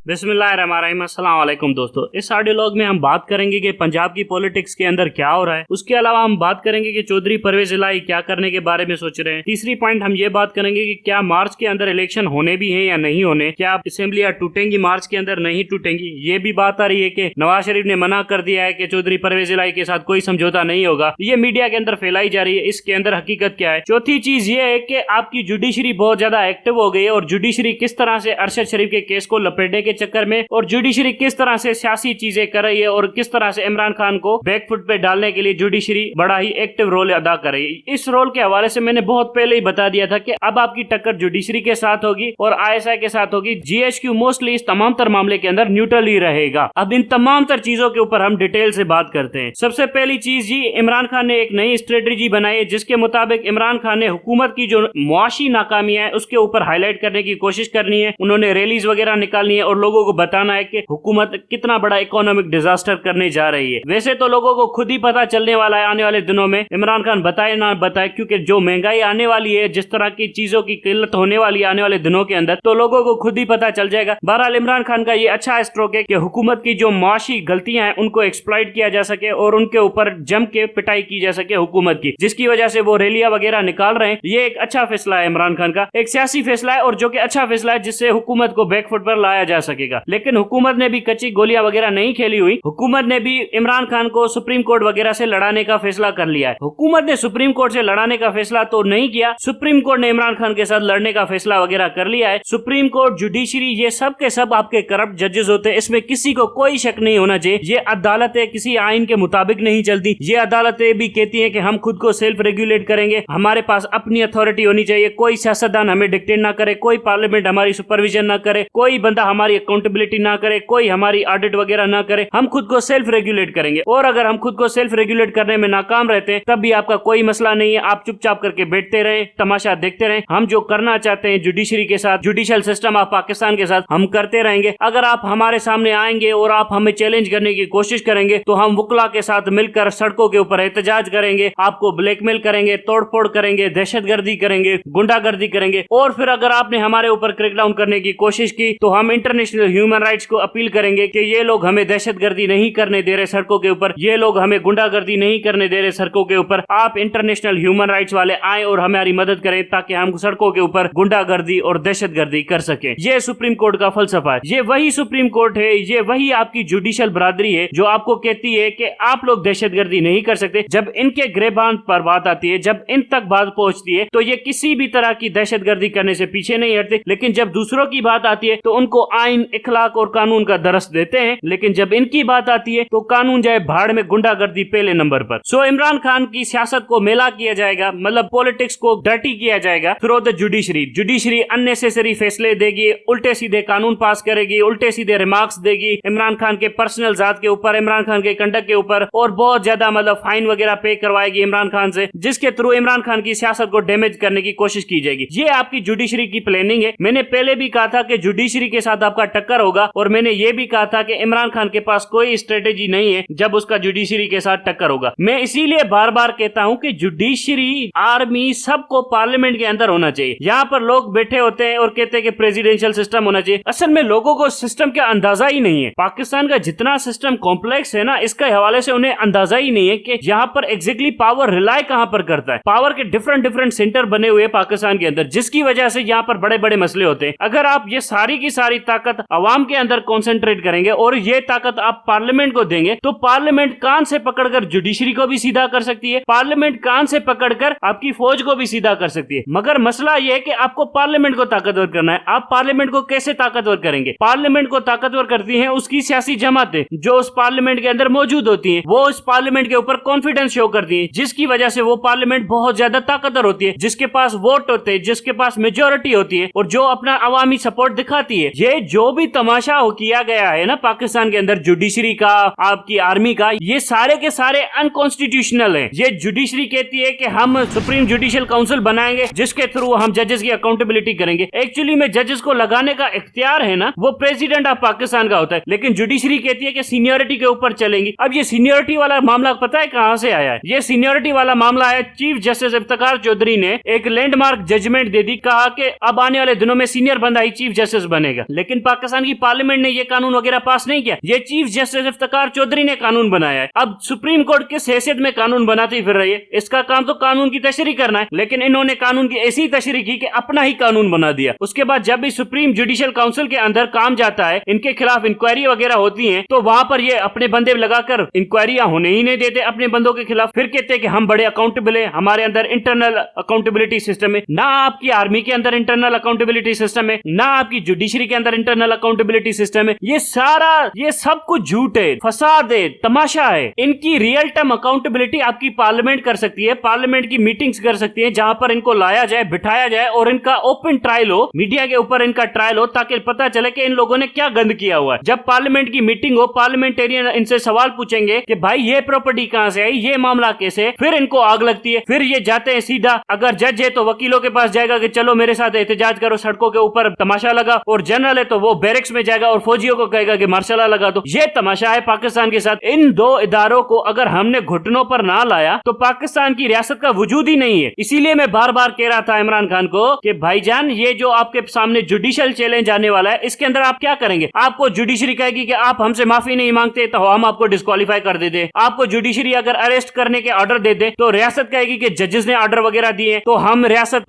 बिस्मिल्लाहिर्रहमानिर्रहीम। अस्सलाम वालेकुम दोस्तों, इस ऑडियो लॉग में हम बात करेंगे कि पंजाब की पॉलिटिक्स के अंदर क्या हो रहा है। उसके अलावा हम बात करेंगे कि चौधरी परवेज इलाही क्या करने के बारे में सोच रहे हैं। तीसरी पॉइंट हम ये बात करेंगे कि क्या मार्च के अंदर इलेक्शन होने भी है या नहीं होने, क्या असेंबलियां टूटेंगी मार्च के अंदर, नहीं टूटेंगी। ये भी बात आ रही है कि नवाज शरीफ ने मना कर दिया है कि चौधरी परवेज इलाही के साथ कोई समझौता नहीं होगा। ये मीडिया के अंदर फैलाई जा रही है, इसके अंदर हकीकत क्या है। चौथी चीज ये है कि आपकी जुडिशरी बहुत ज्यादा एक्टिव हो गई है और जुडिशरी किस तरह से अरशद शरीफ के केस को लपेटने के चक्कर में और जुडिशरी किस तरह से सियासी चीजें कर रही है और किस तरह से इमरान खान को बैकफुट पे डालने के लिए जुडिशरी बड़ा ही एक्टिव रोल अदा कर रही है। इस रोल के हवाले से मैंने बहुत पहले ही बता दिया था कि अब आपकी टक्कर जुडिशरी के साथ होगी और आईएसआई के साथ होगी। जीएचक्यू मोस्टली इस तमाम तर मामले के अंदर न्यूट्रल ही रहेगा। अब इन तमाम तर चीजों के ऊपर हम डिटेल से बात करते हैं। सबसे पहली चीज जी, इमरान खान ने एक नई स्ट्रेटेजी बनाई है जिसके मुताबिक इमरान खान ने हुकूमत की जो मुआशी नाकामी है उसके ऊपर हाईलाइट करने की कोशिश करनी है। उन्होंने रैलीज वगैरह निकालनी है और लोगों को बताना है कि हुकूमत कितना बड़ा इकोनॉमिक डिजास्टर करने जा रही है। वैसे तो लोगों को खुद ही पता चलने वाला है आने वाले दिनों में, इमरान खान बताए ना बताए, क्योंकि जो महंगाई आने वाली है, जिस तरह की चीजों की किल्लत होने वाली है आने वाले दिनों के अंदर, तो लोगों को खुद ही पता चल जाएगा। बहरहाल इमरान खान का ये अच्छा स्ट्रोक है कि हुकूमत की जो मुआशी गलतियां हैं उनको एक्सप्लॉइट किया जा सके और उनके ऊपर जम के पिटाई की जा सके हुकूमत की, जिसकी वजह से वो रैलियां वगैरह निकाल रहे हैं। ये एक अच्छा फैसला है इमरान खान का, एक सियासी फैसला है और जो कि अच्छा फैसला है जिससे हुकूमत को बैकफुट पर लाया जा सकेगा। लेकिन हुकूमत ने भी कच्ची गोलियां वगैरह नहीं खेली हुई। हुकूमत ने भी इमरान खान को सुप्रीम कोर्ट वगैरह से लड़ाने का फैसला कर लिया है। हुकूमत ने सुप्रीम कोर्ट से लड़ाने का फैसला तो नहीं किया, सुप्रीम कोर्ट ने इमरान खान के साथ लड़ने का फैसला वगैरह कर लिया है। सुप्रीम कोर्ट, जुडिशरी, ये सब के सब आपके करप्ट जजेस होते हैं, इसमें किसी को कोई शक नहीं होना चाहिए। ये अदालतें किसी आइन के मुताबिक नहीं चलती। ये अदालतें भी कहती है कि हम खुद को सेल्फ रेगुलेट करेंगे, हमारे पास अपनी अथॉरिटी होनी चाहिए, कोई सियासतदान हमें डिक्टेट ना करे, कोई पार्लियामेंट हमारी सुपरविजन ना करे, कोई बंदा हमारी अकाउंटेबिलिटी ना करे, कोई हमारी ऑडिट वगैरह ना करे। हम खुद को सेल्फ रेगुलेट करेंगे और अगर हम खुद को सेल्फ रेगुलेट करने में नाकाम रहते हैं तब भी आपका कोई मसला नहीं है, आप चुपचाप करके बैठते रहे, तमाशा देखते रहे। हम जो करना चाहते हैं जुडिशरी के साथ, जुडिशियल सिस्टम ऑफ पाकिस्तान के साथ, हम करते रहेंगे। अगर आप हमारे सामने आएंगे और आप हमें चैलेंज करने की कोशिश करेंगे तो हम वकला के साथ मिलकर सड़कों के ऊपर एहतजाज करेंगे, आपको ब्लैकमेल करेंगे, तोड़फोड़ करेंगे, दहशतगर्दी करेंगे, गुंडागर्दी करेंगे। और फिर अगर आपने हमारे ऊपर क्रैकडाउन करने की कोशिश की तो हम इंटरनेशनल ह्यूमन राइट्स को अपील करेंगे कि ये लोग हमें दहशतगर्दी नहीं करने दे रहे सड़कों के ऊपर, ये लोग हमें गुंडागर्दी नहीं करने दे रहे सड़कों के ऊपर। आप इंटरनेशनल ह्यूमन राइट्स वाले आए और हमारी मदद करें ताकि हम सड़कों के ऊपर गुंडागर्दी और दहशतगर्दी कर सके। ये सुप्रीम कोर्ट का फलसफा है। ये वही सुप्रीम कोर्ट है, ये वही आपकी जुडिशियल बरादरी है जो आपको कहती है कि आप लोग दहशतगर्दी नहीं कर सकते। जब इनके गिरबान पर बात आती है, जब इन तक बात पहुंचती है तो ये किसी भी तरह की दहशतगर्दी करने से पीछे नहीं हटते। लेकिन जब दूसरों की बात आती है तो उनको आइन, इखलाक और कानून का दरस देते हैं। लेकिन जब इनकी बात आती है तो कानून जाए भाड़ में, गुंडागर्दी पहले नंबर पर। सो इमरान खान की सियासत को मेला किया जाएगा, मतलब पॉलिटिक्स को डर्टी किया जाएगा through the judiciary. Judiciary unnecessary फैसले देगी, उल्टे सीधे कानून पास करेगी, उल्टे सीधे रिमार्क्स देगी इमरान खान के पर्सनल जात के ऊपर, इमरान खान के कंडक्ट के ऊपर, और बहुत ज्यादा मतलब फाइन वगैरह पे करवाएगी इमरान खान से, जिसके थ्रू इमरान खान की सियासत को डैमेज करने की कोशिश की जाएगी। ये आपकी जुडिशरी की प्लानिंग है। मैंने पहले भी कहा था कि जुडिशरी के साथ आपका टक्कर होगा और मैंने ये भी कहा था कि इमरान खान के पास कोई स्ट्रेटेजी नहीं है जब उसका जुडिशरी के साथ टक्कर होगा। मैं इसीलिए बार बार कहता हूं कि जुडिशरी, आर्मी, सबको पार्लियामेंट के अंदर होना चाहिए। यहाँ पर लोग बैठे होते हैं और कहते हैं कि प्रेसिडेंशियल सिस्टम होना चाहिए। असल में लोगों को सिस्टम का अंदाजा ही नहीं है। पाकिस्तान का जितना सिस्टम कॉम्प्लेक्स है ना, इसके हवाले से उन्हें अंदाजा ही नहीं है कि यहाँ पर एग्जैक्टली पावर रिलाई कहाँ पर करता है। पावर के डिफरेंट डिफरेंट सेंटर बने हुए पाकिस्तान के अंदर, जिसकी वजह से यहाँ पर बड़े बड़े मसले होते हैं। अगर आप ये सारी की सारी ताकत अवाम के अंदर कॉन्सेंट्रेट करेंगे और ये ताकत आप पार्लियामेंट को देंगे तो पार्लियामेंट कान से पकड़कर जुडिशरी को भी सीधा कर सकती है, पार्लियामेंट कान से पकड़कर आपकी फौज को भी सीधा कर सकती है। मगर मसला यह है कि आपको पार्लियामेंट को ताकतवर करना है। आप पार्लियामेंट को कैसे ताकतवर करेंगे? पार्लियामेंट को ताकतवर करती हैं उसकी सियासी जमातें जो उस पार्लियामेंट के अंदर मौजूद होती हैं। वो उस पार्लियामेंट के ऊपर कॉन्फिडेंस शो करती हैं, जिसकी वजह से वो पार्लियामेंट बहुत ज्यादा ताकतवर होती है, जिसके पास वोट होते हैं, जिसके पास मेजोरिटी होती है और जो अपना अवामी सपोर्ट दिखाती है। ये जो भी तमाशा हो किया गया है ना पाकिस्तान के अंदर, जुडिशरी का, आपकी आर्मी का, ये सारे के सारे अनकॉन्स्टिट्यूशनल है। ये जुडिशरी कहती है कि हम सुप्रीम जुडिशियल काउंसिल बनाएंगे जिसके थ्रू हम जजेस की अकाउंटेबिलिटी करेंगे। एक्चुअली में जजेस को लगाने का इख्तियार है ना वो प्रेसिडेंट ऑफ पाकिस्तान का होता है, लेकिन जुडिशरी कहती है कि सीनियरिटी के ऊपर चलेंगी। अब ये सीनियरिटी वाला मामला पता है कहां से आया है? ये सीनियरिटी वाला मामला है, चीफ जस्टिस इफ्तिकार चौधरी ने एक लैंडमार्क जजमेंट दे दी, कहा कि अब आने वाले दिनों में सीनियर बंदा ही चीफ जस्टिस बनेगा। लेकिन पाकिस्तान की पार्लियामेंट ने ये कानून वगैरह पास नहीं किया, ये चीफ जस्टिस इफ्तिकार चौधरी ने कानून बनाया है। अब सुप्रीम कोर्ट किस हैसियत में कानून बनाती फिर रही है? इसका काम तो कानून की तशरीह करना है, लेकिन इन्होंने कानून की ऐसी तशरीह की कि अपना ही कानून बना दिया। उसके बाद जब भी सुप्रीम जुडिशियल काउंसिल के अंदर काम जाता है, इनके खिलाफ इंक्वायरी वगैरह होती है, तो वहां पर ये अपने बंदे लगाकर इंक्वायरियां होने ही नहीं देते अपने बंदों के खिलाफ। फिर कहते हैं कि हम बड़े अकाउंटेबल है, हमारे अंदर इंटरनल अकाउंटेबिलिटी सिस्टम है। ना आपकी आर्मी के अंदर इंटरनल अकाउंटेबिलिटी सिस्टम है, ना आपकी जुडिशरी के अंदर इंटरनल अकाउंटेबिलिटी सिस्टम है। ये सब कुछ झूठ है, फसाद है, तमाशा है। इनकी रियल टाइम अकाउंटेबिलिटी आपकी पार्लियामेंट कर सकती है, पार्लियामेंट की मीटिंग्स कर सकती है, जहां पर इनको लाया जाए, बिठाया जाए और इनका ओपन ट्रायल हो, मीडिया के ऊपर इनका ट्रायल हो, ताकि पता चले कि इन लोगों ने क्या गंद किया हुआ है। जब पार्लियामेंट की मीटिंग हो, पार्लियामेंटेरियन इनसे सवाल पूछेंगे कि भाई ये प्रॉपर्टी कहां से आई, ये मामला कैसे, फिर इनको आग लगती है। फिर ये जाते हैं सीधा, अगर जज है तो वकीलों के पास जाएगा कि चलो मेरे साथ एहतजाज करो, सड़कों के ऊपर तमाशा लगा, और जनरल है तो वो बैरिक्स में जाएगा और फौजियों को कहेगा कि मार्शल लॉ लगा दो। ये तमाशा है पाकिस्तान के साथ। इन दो इदारों को अगर हमने घुटनों पर ना लाया तो पाकिस्तान की रियासत का वजूद ही नहीं है। इसीलिए मैं बार बार कह रहा था इमरान खान को कि भाईजान, ये जो आपके सामने जुडिशियल चैलेंज आने वाला है, इसके अंदर आप क्या करेंगे? आपको जुडिशरी कहेगी कि आप हमसे माफी नहीं मांगते तो हम आपको डिस्क्वालीफाई कर देते। आपको जुडिशरी अगर अरेस्ट करने के ऑर्डर दे दे तो रियासत कहेगी कि जजेस ने ऑर्डर वगैरह दिए, तो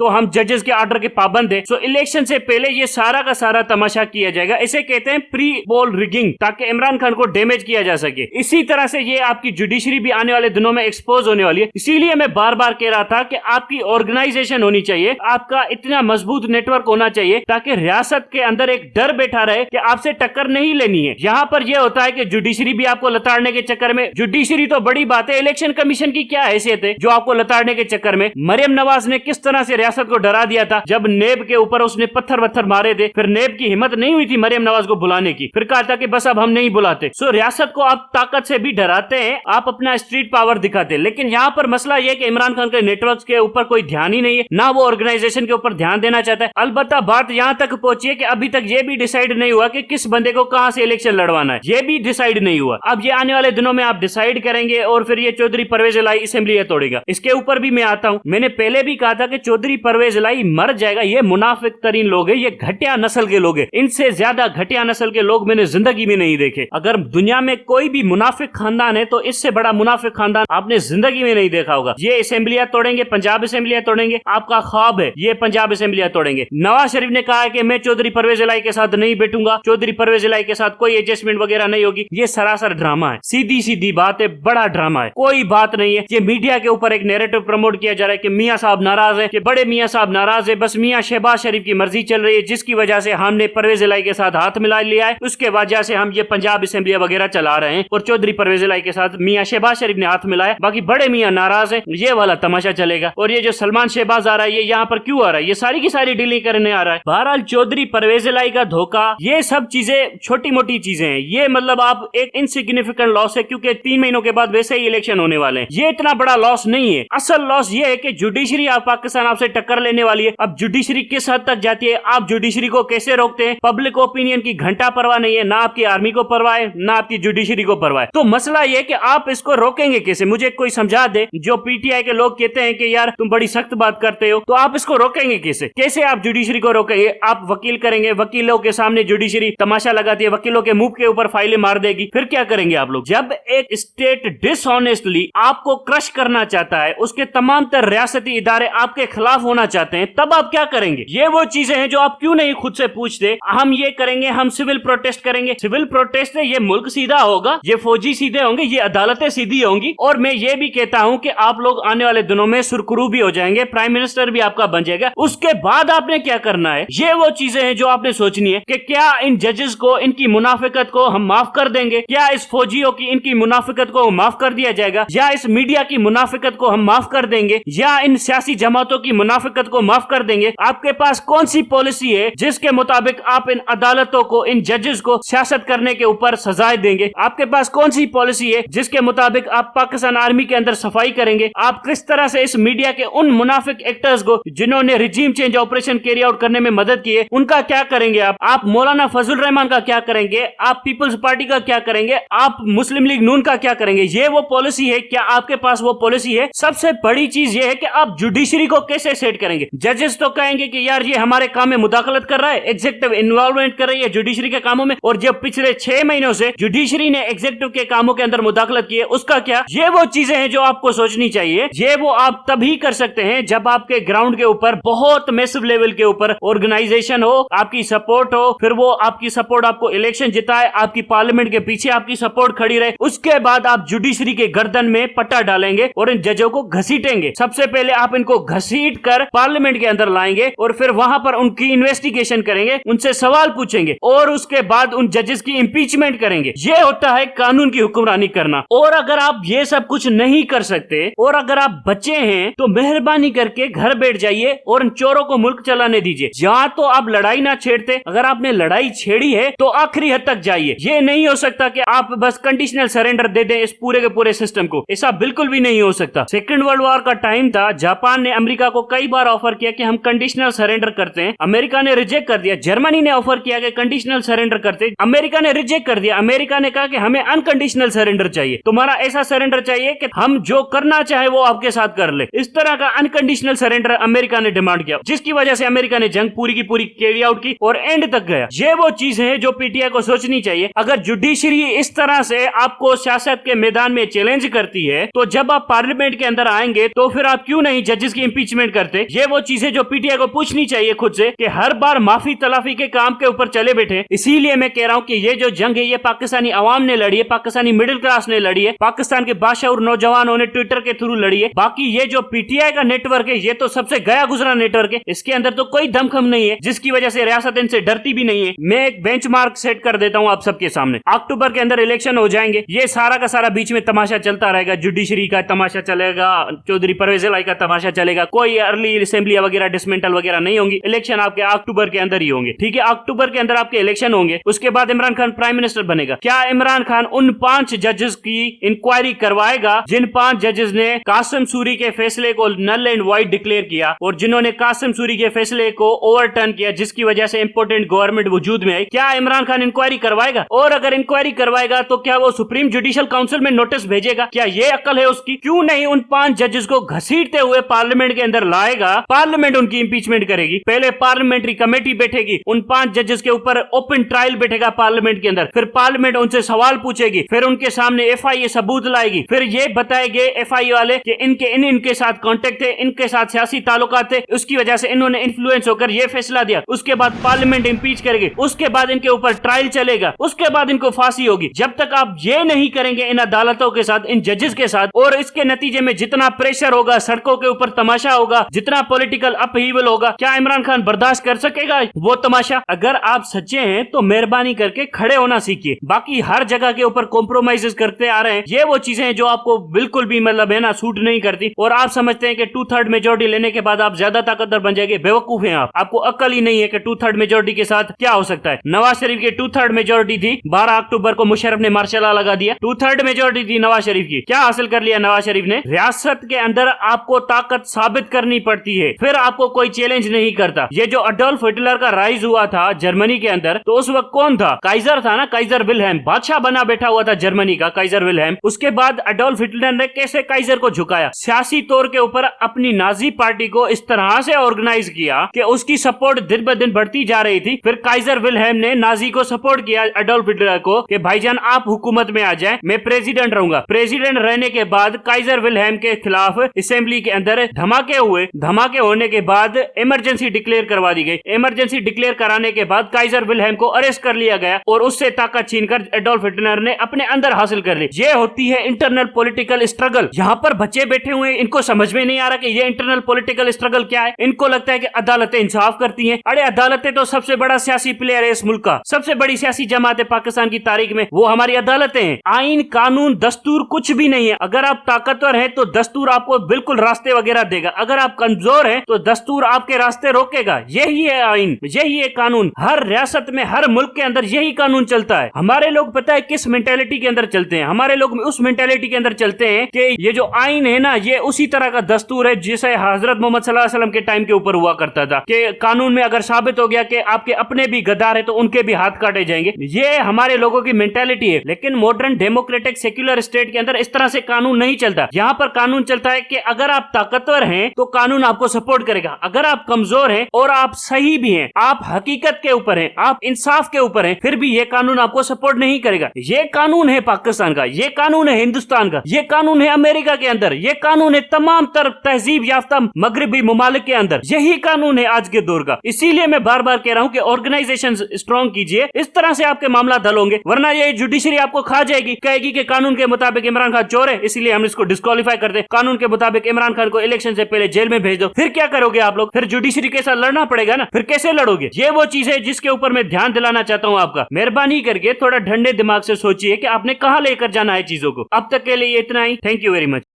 हम जजेस के ऑर्डर के पाबंद है। सो इलेक्शन से पहले ये सारा का सारा तमाशा किया जाएगा। इसे कहते हैं प्री पोल रिगिंग, ताकि इमरान खान को डैमेज किया जा सके। इसी तरह से ये आपकी जुडिशरी भी आने वाले दिनों में एक्सपोज होने वाली है। इसीलिए मैं बार बार कह रहा था कि आपकी ऑर्गेनाइजेशन होनी चाहिए, आपका इतना मजबूत नेटवर्क होना चाहिए ताकि रियासत के अंदर एक डर बैठा रहे कि आपसे टक्कर नहीं लेनी है। यहाँ पर यह होता है कि जुडिशरी भी आपको लताड़ने के चक्कर में, जुडिशरी तो बड़ी बात है, इलेक्शन कमीशन की क्या हैसियत है जो आपको लताड़ने के चक्कर में। मरियम नवाज ने किस तरह से रियासत को डरा दिया था जब नेब के ऊपर उसने पत्थर वत्थर मारे थे, फिर नेब की हिम्मत नहीं हुई थी मरियम नवाज को बुलाने की, फिर कहा था कि बस अब हम नहीं बुलाते। सो रियासत को आप ताकत से भी डराते हैं, आप अपना स्ट्रीट पावर दिखाते हैं। लेकिन यहाँ पर मसला यह कि इमरान खान के नेटवर्क के ऊपर कोई ध्यान ही नहीं है, ना वो ऑर्गेनाइजेशन के ऊपर ध्यान देना चाहता है। अलबत्ता बात यहाँ तक पहुंची है कि अभी तक ये भी डिसाइड नहीं हुआ कि किस बंदे को कहां से इलेक्शन लड़वाना है, ये भी डिसाइड नहीं हुआ। अब ये आने वाले दिनों में आप डिसाइड करेंगे और फिर ये चौधरी परवेज इलाही असेंबली तोड़ेगा। इसके ऊपर भी मैं आता हूं, मैंने पहले भी कहा था कि चौधरी परवेज इलाही मर जाएगा। ये मुनाफिक तरीन लोग है, ये घटिया नस्ल के लोग है, इनसे ज्यादा घटिया नस्ल के लोग मैंने जिंदगी में नहीं देखे। अगर दुनिया में कोई भी मुनाफिक खानदान है तो इससे बड़ा मुनाफिक खानदान आपने जिंदगी में नहीं देखा होगा। ये असेंबलियां तोड़ेंगे, पंजाब असेंबलियां तोड़ेंगे, आपका ख्वाब है ये पंजाब असेंबलियां तोड़ेंगे। नवाज शरीफ ने कहा है कि मैं चौधरी परवेज इलाही के साथ नहीं बैठूंगा, चौधरी परवेज इलाही के साथ कोई एडजस्टमेंट वगैरह नहीं होगी। ये सरासर ड्रामा है, सीधी सीधी बात है, बड़ा ड्रामा है, कोई बात नहीं है। ये मीडिया के ऊपर एक नैरेटिव प्रमोट किया जा रहा है कि मियां साहब नाराज है, कि बड़े मियां साहब नाराज है, बस मियां शहबाज शरीफ की मर्जी चल रही है, जिसकी वजह से हमने परवेज इलाही के साथ हाथ मिला लिया है, उसके वजह से हम ये पंजाब असेंबलियां वगैरह चला रहे हैं और चौधरी परवेज इलाही के साथ मियां शहबाज शरीफ ने हाथ मिलाया, बाकी बड़े मियां नाराज है। ये वाला तमाशा चलेगा। और ये जो सलमान शहबाज आ रहा है, ये यहाँ पर क्यों आ रहा है? ये सारी की सारी डीलिंग करने आ रहा है। बहरहाल चौधरी परवेज इलाही का धोखा, ये सब चीजें छोटी मोटी चीजें हैं। ये मतलब आप एक इनसिग्निफिकेंट लॉस है, क्योंकि 3 महीनों के बाद वैसे ही इलेक्शन होने वाले हैं। ये इतना बड़ा लॉस नहीं है। असल लॉस ये है कि जुडिशरी पाकिस्तान आपसे टक्कर लेने वाली है। अब जुडिशरी किस हद तक जाती है, आप जुडिशरी को कैसे रोकते हैं? पब्लिक ओपिनियन की घंटा परवाह नहीं है, ना आपकी आर्मी को परवाह है, ना आपकी जुडिशरी को परवाह है। तो मसला ये कि आप इसको रोकेंगे कैसे? मुझे कोई समझा दे। जो पीटीआई के लोग कहते हैं कि यार तुम बड़ी सख्त बात करते हो, तो आप इसको रोकेंगे कैसे? कैसे आप जुडिशरी को रोकेंगे? आप वकील करेंगे, वकीलों के सामने जुडिशरी तमाशा लगाती है, वकीलों के मुंह के ऊपर फाइलें मार देगी, फिर क्या करेंगे आप लोग? जब एक स्टेट डिसऑनेस्टली आपको क्रश करना चाहता है, उसके तमाम तर रियासती इदारे आपके खिलाफ होना चाहते हैं, तब आप क्या करेंगे? ये वो चीजें हैं जो आप क्यों नहीं खुद से पूछते। हम ये करेंगे, हम सिविल प्रोटेस्ट करेंगे। सिविल प्रोटेस्ट से ये मुल्क सीधा होगा, ये फौजी सीधे होंगे, ये अदालतें सीधी होंगी। और मैं ये भी कहता हूं कि आप लोग आने वाले दिनों में सुरखरू भी हो जाएंगे, प्राइम मिनिस्टर भी आपका बन जाएगा। उसके बाद आपने क्या करना है? ये वो चीजें हैं जो आपने सोचनी है कि क्या इन जजेस को, इनकी मुनाफिकत को हम माफ कर देंगे? क्या इस फौजियों की, इनकी मुनाफिकत को माफ कर दिया जाएगा? या इस मीडिया की मुनाफिकत को हम माफ कर देंगे? या इन सियासी जमातों की मुनाफिकत को माफ कर देंगे? आपके पास कौन सी पॉलिसी है जिसके मुताबिक आप इन अदालतों को, इन जजेस को सियासत करने के ऊपर सजाएं देंगे? आपके पास कौन सी पॉलिसी है जिसके मुताबिक आप पाकिस्तान आर्मी के अंदर सफाई करेंगे? आप किस तरह से इस मीडिया के उन मुनाफिक एक्टर्स को जिन्होंने regime change operation carry out करने में मदद की है, उनका क्या करेंगे? आप मौलाना फजल रहमान का क्या करेंगे? आप पीपल्स पार्टी का क्या करेंगे? आप मुस्लिम लीग नून का क्या करेंगे? ये वो पॉलिसी है? क्या आपके पास वो पॉलिसी है? सबसे बड़ी चीज ये है कि आप जुडिशरी को कैसे सेट करेंगे? जजेस तो कहेंगे कि यार ये हमारे काम में मुदाखलत कर रहा है, एग्जीक्यूटिव इन्वॉल्व इन्वॉल्वमेंट कर रही है जुडिशरी के कामों में, और जब पिछले 6 महीनों से जुडिशरी ने एग्जीक्यूटिव के कामों के अंदर मुदाखलत की है, उसका क्या? ये वो चीजें हैं जो आपको सोचनी चाहिए। ये वो आप तभी कर सकते हैं जब आपके ग्राउंड के ऊपर बहुत मैसिव लेवल के ऊपर ऑर्गेनाइजेशन हो, आपकी सपोर्ट हो, फिर वो आपकी सपोर्ट आपको इलेक्शन जिताए, आपकी पार्लियामेंट के पीछे आपकी सपोर्ट खड़ी रहे। उसके बाद आप जुडिशरी के गर्दन में पट्टा डालेंगे और इन जजों को घसीटेंगे। सबसे पहले आप इनको घसीट कर पार्लियामेंट के अंदर लाएंगे और फिर वहां पर उनकी इन्वेस्टिगेशन करेंगे, उनसे सवाल पूछेंगे और उसके बाद उन जजेस की इंपीचमेंट करेंगे। ये होता है कानून की हुक्मरानी करना। और अगर आप ये सब कुछ नहीं कर सकते और अगर आप बच्चे हैं तो मेहरबानी करके घर बैठ जाइए और इन चोरों को मुल्क चलाने दीजिए। जहां तो आप लड़ाई ना छेड़ते, अगर आपने लड़ाई छेड़ी है तो आखिरी हद तक जाइए। ये नहीं हो सकता कि आप बस कंडीशनल सरेंडर दे दें इस पूरे के पूरे सिस्टम को, ऐसा बिल्कुल भी नहीं हो सकता। सेकेंड वर्ल्ड वॉर का टाइम था, जापान ने अमेरिका को कई बार ऑफर किया कि हम कंडीशनल सरेंडर करते हैं, अमेरिका ने रिजेक्ट कर दिया। जर्मनी ने ऑफर किया कि कंडीशनल सरेंडर करते, अमेरिका ने रिजेक्ट कर दिया। अमेरिका ने कहा कि हमें अनकंडीशनल सरेंडर चाहिए, तुम्हारा ऐसा सरेंडर चाहिए कि हम जो करना चाहे वो आपके साथ कर ले। इस तरह का अनकंडीशनल सरेंडर अमेरिका ने डिमांड किया, जिसकी वजह से अमेरिका ने जंग पूरी की पूरी कैरी आउट की और एंड तक गया। ये वो चीज है जो पीटीआई को सोचनी चाहिए। अगर जुडिशरी इस तरह से आपको सियासत के मैदान में चैलेंज करती है तो जब आप पार्लियामेंट के अंदर आएंगे तो फिर आप क्यों नहीं जजेस की इंपीचमेंट करते? ये वो चीजें जो पीटीआई को पूछनी चाहिए खुद से कि हर बार माफी तलाफी के काम के ऊपर चले बैठे। इसीलिए मैं कह रहा हूं कि ये जो जंग है ये पाकिस्तानी अवाम ने लड़ी है, पाकिस्तानी मिडिल क्लास ने लड़ी है, पाकिस्तान के बादशाह नौजवानों ने ट्विटर के थ्रू लड़ी है। बाकी ये जो पीटीआई का नेटवर्क है ये तो सबसे गया गुजरा नेटवर्क है, इसके अंदर तो कोई दमखम नहीं है, जिसकी वजह से रियासत इनसे डरती भी नहीं है। मैं एक बेंचमार्क सेट कर देता हूं आप सबके सामने, अक्टूबर के अंदर इलेक्शन हो जाएंगे, ये सारा का सारा बीच में तमाशा चलता रहेगा, जुडिशरी का तमाशा चलेगा, चौधरी परवेज इलाही का तमाशा चलेगा, कोई अर्ली असेंबली वगैरह डिसमेंटल वगैरह नहीं होंगी। इलेक्शन आपके अक्टूबर के अंदर ही होंगे, ठीक है? अक्टूबर के अंदर आपके इलेक्शन होंगे, उसके बाद इमरान खान प्राइम मिनिस्टर बनेगा। क्या इमरान खान उन 5 जजेस की इंक्वायरी करवाएगा जिन 5 जजेस ने कासिम सूरी के फैसले को नल एंड वाइड डिक्लेयर किया और जिन्होंने कासिम सूरी के फैसले को ओवरटर्न किया, जिसकी वजह से इंपोर्टेंट गवर्नमेंट वजूद में आई? क्या इमरान खान इंक्वायरी करवाएगा? और अगर इंक्वायरी करवाएगा तो क्या वो सुप्रीम जुडिशियल काउंसिल में नोटिस भेजेगा? क्या ये अक्ल है उसकी? क्यों नहीं उन 5 जजेस को घसीटते हुए पार्लियामेंट के अंदर लाएगा, पार्लियामेंट उनकी इंपीचमेंट करेगी, पहले पार्लियामेंट्री कमेटी बैठेगी, उन 5 जजेस के ऊपर ओपन ट्रायल बैठेगा पार्लियामेंट के अंदर, फिर पार्लियामेंट उनसे सवाल पूछेगी, फिर उनके सामने एफआईए सबूत लाएगी, फिर ये बताएंगे एफआईए वाले कि इनके साथ कांटेक्ट है, इनके साथ सियासी ताल्लुकात है, उसकी वजह से इन्होंने इन्फ्लुएंस होकर ये फैसला दिया। उसके बाद पार्लियामेंट इंपीच करेगी, उसके बाद इनके ऊपर ट्रायल चलेगा, उसके बाद इनको फांसी होगी। जब तक आप ये नहीं करेंगे इन अदालतों के साथ, इन जजेस के साथ, और इसके नतीजे में जितना प्रेशर होगा, सड़कों के ऊपर तमाशा होगा, जितना पॉलिटिकल अपहीवल होगा, क्या इमरान खान बर्दाश्त कर सकेगा वो तमाशा? अगर आप सच्चे हैं तो मेहरबानी करके खड़े होना सीखिए। बाकी हर जगह के ऊपर कॉम्प्रोमाइजेस करते आ रहे हैं, ये वो चीजें जो आपको बिल्कुल भी मतलब है ना सूट नहीं करती, और आप समझते हैं कि 2/3 मेजोरिटी लेने के बाद आप ज्यादा ताकतवर बन जाएंगे। बेवकूफ हैं आप, आपको अक्ल ही नहीं है कि 2/3 मेजोरिटी के साथ क्या हो सकता है। नवाज शरीफ की 2/3 मेजोरिटी थी, 12 अक्टूबर को मुशर्रफ ने मार्शल लॉ लगा दिया, 2/3 मेजोरिटी थी नवाज शरीफ की। क्या हासिल कर लिया नवाज शरीफ ने? रियासत के अंदर आपको ताकत साबित करनी पड़ती है, फिर आपको कोई चैलेंज नहीं करता। ये जो अडोल्फ हिटलर का राइज हुआ था जर्मनी के अंदर, तो उस वक्त कौन था? काइजर था ना, काइजर विल्हेम, बादशाह बना बैठा हुआ था जर्मनी का काइजर विल्हेम। उसके बाद अडोल्फ हिटलर ने कैसे काइजर को झुकाया, सियासी तौर के ऊपर अपनी नाजी पार्टी को इस तरह से ऑर्गेनाइज किया कि उसकी सपोर्ट दिन ब दिन बढ़ती जा रही थी। फिर काइजर विल्हेम ने नाजी को सपोर्ट किया, अडोल्फ हिटलर को, कि भाईजान आप हुकूमत में आ जाएं, मैं प्रेसिडेंट रहूंगा। प्रेसिडेंट रहने के बाद काइजर विल्हेम के खिलाफ असेंबली के अंदर धमाके हुए, धमाके होने के बाद इमरजेंसी डिक्लेयर करवा दी गई। इमरजेंसी डिक्लेयर कराने के बाद काइजर विल्हेम को अरेस्ट कर लिया गया और उससे ताकत छीनकर एडोल्फ हिटलर ने अपने अंदर हासिल कर ली। ये होती है इंटरनल पॉलिटिकल स्ट्रगल। यहाँ पर बच्चे बैठे हुए, इनको समझ में नहीं आ रहा कि ये इंटरनल पॉलिटिकल स्ट्रगल क्या है। इनको लगता है कि अदालतें इंसाफ करती हैं। अरे अदालतें तो सबसे बड़ा सियासी प्लेयर है इस मुल्क का, सबसे बड़ी सियासी जमात है पाकिस्तान की तारीख में, वो हमारी अदालतें हैं। आइन, कानून, दस्तूर कुछ भी नहीं है। अगर आप ताकतवर हैं तो दस्तूर आपको बिल्कुल रास्ते वगैरह देगा, अगर आप कमजोर हैं तो दस्तूर आपके रास्ते रोकेगा। यही है आइन, यही है कानून। हर रियासत में, हर मुल्क के अंदर यही कानून चलता है। हमारे लोग पता है किस मेंटेलिटी के अंदर चलते हैं? हमारे लोग उस मेंटेलिटी के अंदर चलते हैं कि ये जो आइन है ना, ये उसी तरह का दस्तूर है जैसे हजरत मोहम्मद सल्लल्लाहु अलैहि वसल्लम के टाइम के ऊपर हुआ करता था, कि कानून में अगर साबित हो गया कि आपके अपने भी गद्दार है तो उनके भी हाथ काटे जाएंगे। ये हमारे लोगों की मेंटेलिटी है। लेकिन मॉडर्न डेमोक्रेटिक सेक्युलर स्टेट के अंदर इस तरह से कानून नहीं चलता। यहाँ पर कानून चलता है कि अगर आप ताकतवर हैं तो कानून आपको सपोर्ट करेगा, अगर आप कमजोर हैं और आप सही भी हैं, आप हकीकत के ऊपर हैं, आप इंसाफ के ऊपर हैं, फिर भी ये कानून आपको सपोर्ट नहीं करेगा। ये कानून है पाकिस्तान का, ये कानून है हिंदुस्तान का, ये कानून है अमेरिका के अंदर, ये कानून है तमाम तरफ तहजीब याफ्ता मगरबी मुमालिक के अंदर, यही कानून है आज के दौर का। इसीलिए मैं बार बार कह रहा हूं कि ऑर्गेनाइजेशन स्ट्रॉन्ग कीजिए, इस तरह से आपके मामला हल होंगे, वरना ये जुडिशरी आपको खा जाएगी, कहेगी कि कानून के मुताबिक इमरान खान चोर है, इसीलिए हम इसको डिस्क्वालीफाई कर दे, कानून के मुताबिक इमरान खान को इलेक्शन से पहले जेल में भेज दो। फिर क्या करोगे आप लोग? फिर जुडिशरी के साथ लड़ना पड़ेगा ना, फिर कैसे लड़ोगे? ये वो चीज है जिसके ऊपर मैं ध्यान दिलाना चाहता हूं आपका। मेहरबानी करके थोड़ा ठंडे दिमाग से सोचिए कि आपने कहां लेकर जाना है चीजों को। अब तक के लिए इतना ही। Thank you very much.